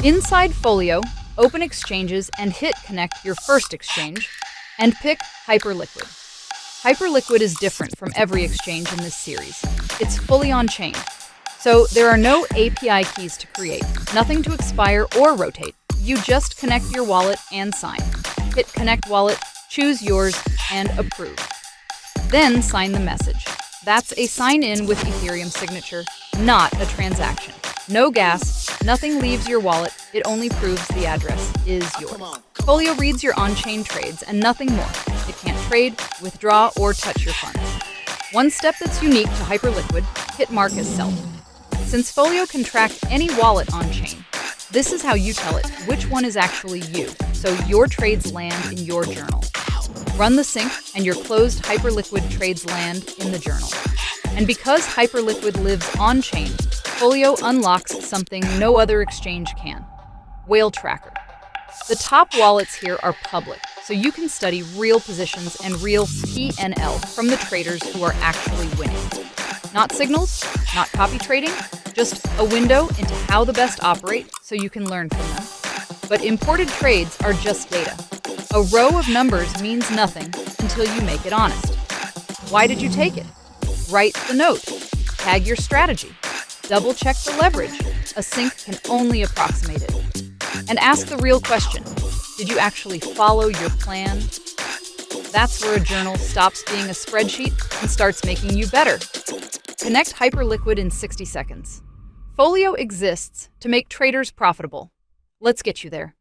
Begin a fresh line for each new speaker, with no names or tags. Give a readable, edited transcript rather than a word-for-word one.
Inside Folio, open Exchanges and hit Connect your first exchange, and pick Hyperliquid. Hyperliquid is different from every exchange in this series. It's fully on-chain, so there are no API keys to create, nothing to expire or rotate. You just connect your wallet and sign. Hit Connect Wallet, choose yours, and approve. Then sign the message. That's a sign-in with Ethereum signature, not a transaction. No gas, nothing leaves your wallet, it only proves the address is yours. Folio reads your on-chain trades and nothing more. It can't trade, withdraw, or touch your funds. One step that's unique to Hyperliquid, hit Mark as self. Since Folio can track any wallet on-chain, this is how you tell it which one is actually you, so your trades land in your journal. Run the sync, and your closed Hyperliquid trades land in the journal. And because Hyperliquid lives on-chain, Folio unlocks something no other exchange can: Whale Tracker. The top wallets here are public, so you can study real positions and real P&L from the traders who are actually winning. Not signals, not copy trading, just a window into how the best operate so you can learn from them. But imported trades are just data. A row of numbers means nothing until you make it honest. Why did you take it? Write the note. Tag your strategy. Double-check the leverage. A sync can only approximate it. And ask the real question: did you actually follow your plan? That's where a journal stops being a spreadsheet and starts making you better. Connect Hyperliquid in 60 seconds. Folio exists to make traders profitable. Let's get you there.